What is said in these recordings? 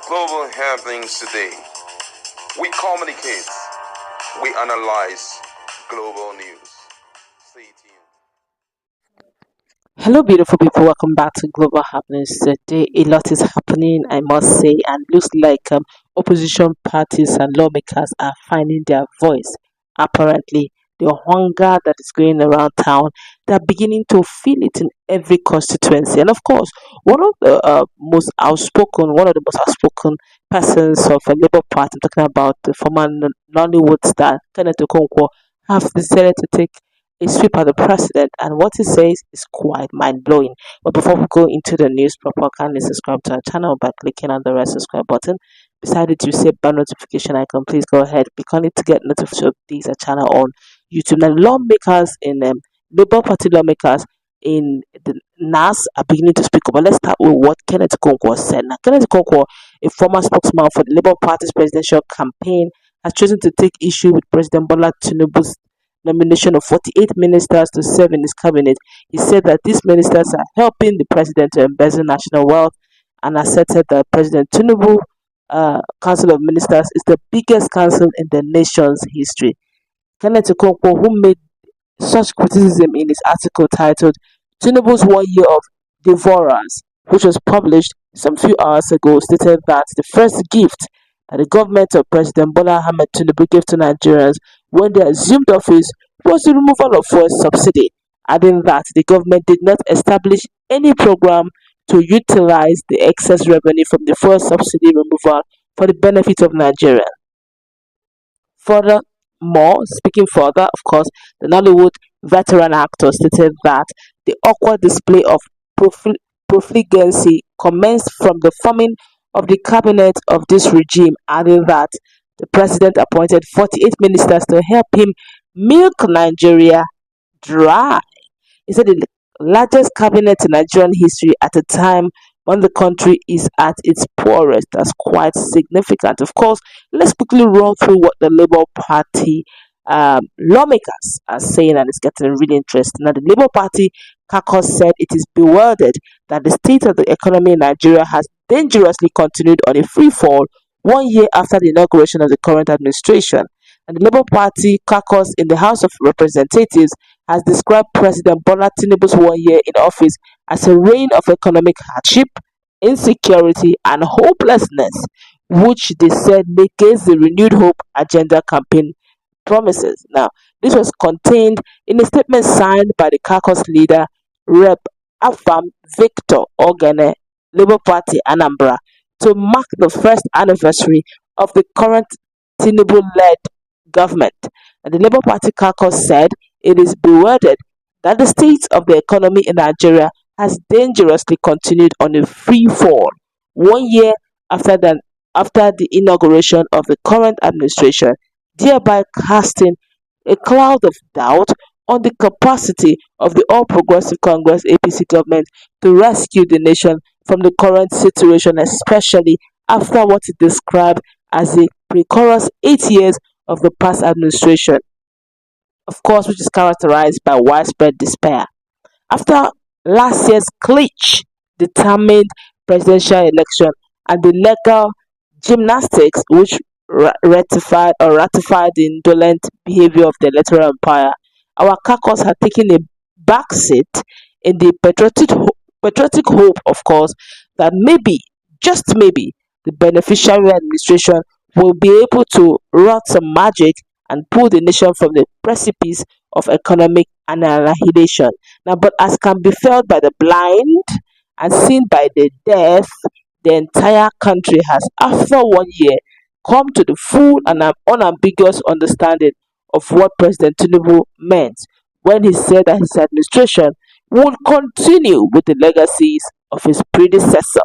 global happenings today. We communicate, we analyze global news. Stay tuned. Hello, beautiful people. Welcome back to Global Happenings. Today, a lot is happening, I must say, and looks like opposition parties and lawmakers are finding their voice. Apparently, the hunger that is going around town, they're beginning to feel it in every constituency. And of course, one of the most outspoken persons of a Labour Party, I'm talking about the former Nollywood star Kenneth Okonkwo, have decided to take a sweep at the president, and what he says is quite mind blowing. But before we go into the news proper, kindly subscribe to our channel by clicking on the red subscribe button. Beside it, you see a bell notification icon. Please go ahead, click on it to get notified of these channel on YouTube. Now, lawmakers in Labour Party lawmakers in the NAS are beginning to speak up. But let's start with what Kenneth Okonkwo said. Now, Kenneth Okonkwo, a former spokesman for the Labour Party's presidential campaign, has chosen to take issue with President Bola Tinubu's nomination of 48 ministers to serve in his cabinet. He said that these ministers are helping the president to embezzle national wealth, and asserted that President Tinubu Council of Ministers is the biggest council in the nation's history. Kenneth Okonkwo, who made such criticism in his article titled Tinubu's 1 year of Devourers, which was published some few hours ago, stated that the first gift that the government of President Bola Ahmed Tinubu gave to Nigerians when they assumed office was the removal of fuel subsidy, adding that the government did not establish any program to utilize the excess revenue from the fuel subsidy removal for the benefit of Nigerians. Furthermore, speaking further, of course, the Nollywood veteran actor stated that the awkward display of profligacy commenced from the forming of the cabinet of this regime, adding that the president appointed 48 ministers to help him milk Nigeria dry. He said the largest cabinet in Nigerian history at a time when the country is at its poorest. That's quite significant. Of course, let's quickly run through what the Labour Party lawmakers are saying, and it's getting really interesting. Now, the Labour Party caucus said it is bewildered that the state of the economy in Nigeria has dangerously continued on a free fall 1 year after the inauguration of the current administration. And the Labour Party caucus in the House of Representatives has described President Bola Tinubu's 1 year in office as a reign of economic hardship, insecurity, and hopelessness, which they said negates the renewed hope agenda campaign promises. Now, this was contained in a statement signed by the caucus leader, Rep. Afam Victor Ogene, Labour Party Anambra, to mark the first anniversary of the current Tinubu-led government. And the Labour Party caucus said it is bewildered that the state of the economy in Nigeria has dangerously continued on a free fall 1 year after the inauguration of the current administration, thereby casting a cloud of doubt on the capacity of the All Progressive Congress APC government to rescue the nation from the current situation, especially after what it described as a precarious 8 years of the past administration, of course, which is characterized by widespread despair. After last year's clinch determined presidential election and the legal gymnastics which ratified the indolent behavior of the electoral empire, our caucus had taken a backseat in the patriotic hope, of course, that maybe, just maybe, the beneficiary administration will be able to wrought some magic and pull the nation from the precipice of economic annihilation. Now, but as can be felt by the blind and seen by the deaf, the entire country has, after 1 year, come to the full and unambiguous understanding of what President Tinubu meant when he said that his administration would continue with the legacies of his predecessor.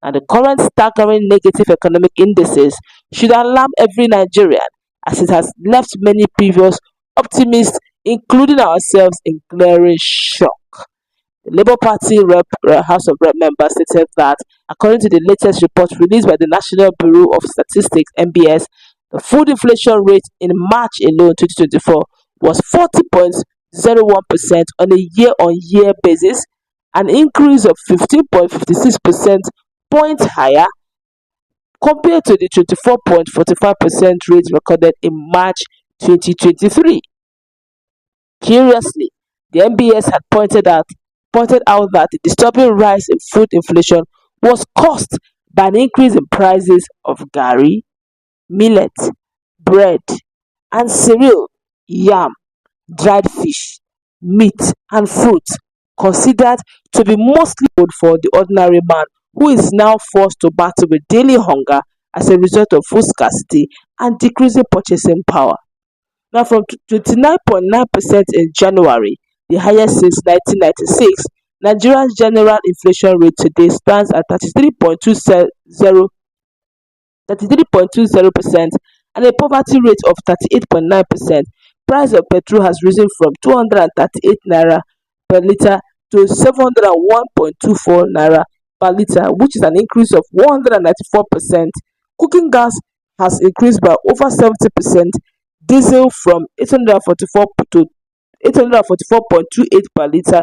And the current staggering negative economic indices should alarm every Nigerian, as it has left many previous optimists, including ourselves, in glaring shock. The Labour Party House of Rep member stated that, according to the latest report released by the National Bureau of Statistics (NBS), the food inflation rate in March alone 2024 was 40.01% on a year-on-year basis, an increase of 15.56% points higher compared to the 24.45% rate recorded in March 2023. Curiously, the MBS had pointed out that the disturbing rise in food inflation was caused by an increase in prices of garri, millet, bread, and cereal, yam, dried fish, meat, and fruit, considered to be mostly food for the ordinary man who is now forced to battle with daily hunger as a result of food scarcity and decreasing purchasing power. Now, from 29.9% in January, the highest since 1996, Nigeria's general inflation rate today stands at 33.20% and a poverty rate of 38.9%. Price of petrol has risen from 238 naira per litre to 701.24 naira per litre, which is an increase of 194%. Cooking gas has increased by over 70%, diesel from 844 to 844.28 per litre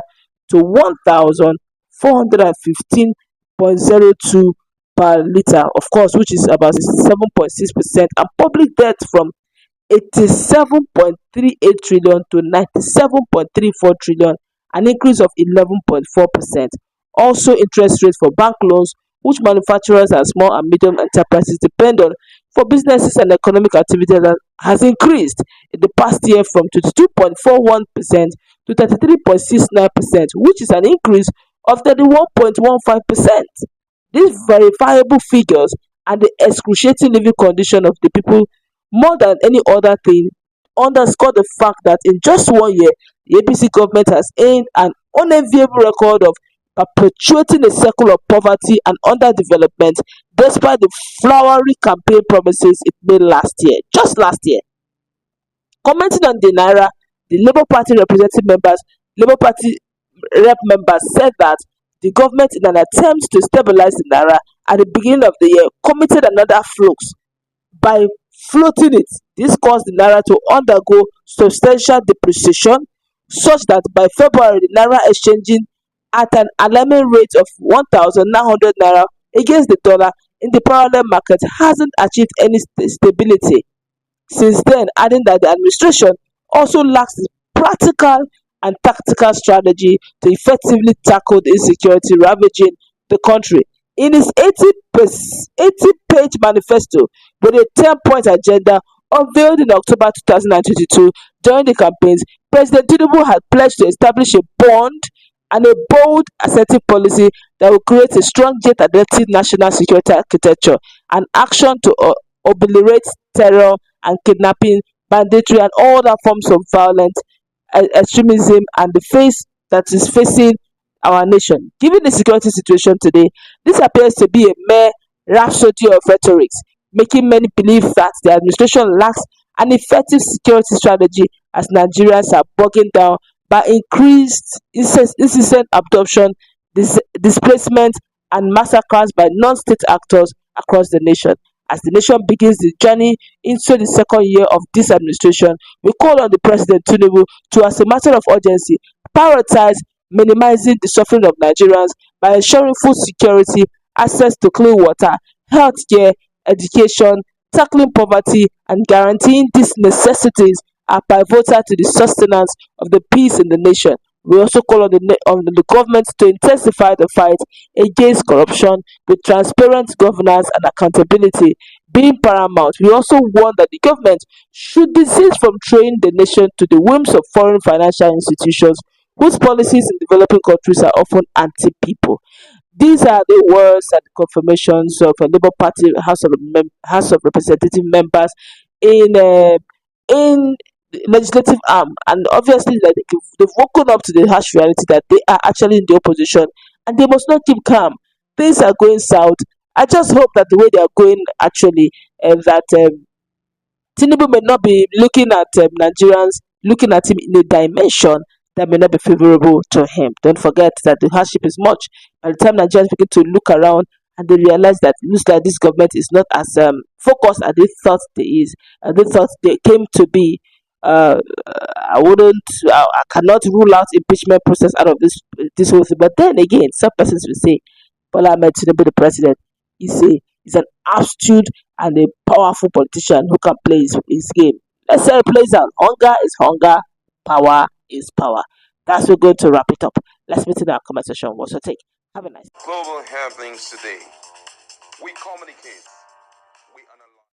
to 1,415.02 per litre, of course, which is about 67.6%, and public debt from 87.38 trillion to 97.34 trillion, an increase of 11.4%. Also, interest rates for bank loans, which manufacturers and small and medium enterprises depend on for businesses and economic activity, has increased in the past year from 22.41% to 33.69%, which is an increase of 31.15%. These verifiable figures and the excruciating living condition of the people, more than any other thing, underscore the fact that in just 1 year, the APC government has earned an unenviable record of perpetuating a cycle of poverty and underdevelopment, despite the flowery campaign promises it made last year, just last year. Commenting on the Naira, the Labour Party rep members said that the government, in an attempt to stabilize the Naira at the beginning of the year, committed another flux by floating it. This caused the Naira to undergo substantial depreciation, such that by February, the Naira exchanging at an alarming rate of 1,900 naira against the dollar in the parallel market hasn't achieved any stability since then, adding that the administration also lacks the practical and tactical strategy to effectively tackle the insecurity ravaging the country. In his 80-page manifesto with a 10-point agenda unveiled in October 2022 during the campaigns, President Tinubu had pledged to establish a bond and a bold, assertive policy that will create a strong yet adaptive national security architecture, an action to obliterate terror and kidnapping, banditry, and all other forms of violent extremism and the face that is facing our nation. Given the security situation today, this appears to be a mere rhapsody of rhetoric, making many believe that the administration lacks an effective security strategy as Nigerians are bogging down by increased incessant abduction, displacement, and massacres by non-state actors across the nation. As the nation begins the journey into the second year of this administration, we call on the President Tinubu to, as a matter of urgency, prioritize minimizing the suffering of Nigerians by ensuring food security, access to clean water, health care, education, tackling poverty, and guaranteeing these necessities are pivotal to the sustenance of the peace in the nation. We also call on the government to intensify the fight against corruption, with transparent governance and accountability being paramount. We also warn that the government should desist from throwing the nation to the whims of foreign financial institutions whose policies in developing countries are often anti-people. These are the words and confirmations of a Labour Party House of Representative members in legislative arm, and obviously that they've woken up to the harsh reality that they are actually in the opposition and they must not keep calm. Things are going south. I just hope that the way they are going, actually, that Tinubu may not be looking at Nigerians, looking at him in a dimension that may not be favorable to him. Don't forget that the hardship is much. By the time Nigerians begin to look around and they realize that it looks like this government is not as focused as they thought they is, and they thought they came to be. I cannot rule out impeachment process out of this whole thing. But then again, some persons will say Bola Ahmed Tinubu, the president, is an astute and a powerful politician who can play his game. Let's say he plays out. Hunger is hunger, power is power. That's we're going to wrap it up. Let's meet in our comment section. What's your take? Have a nice Global happenings today. We communicate.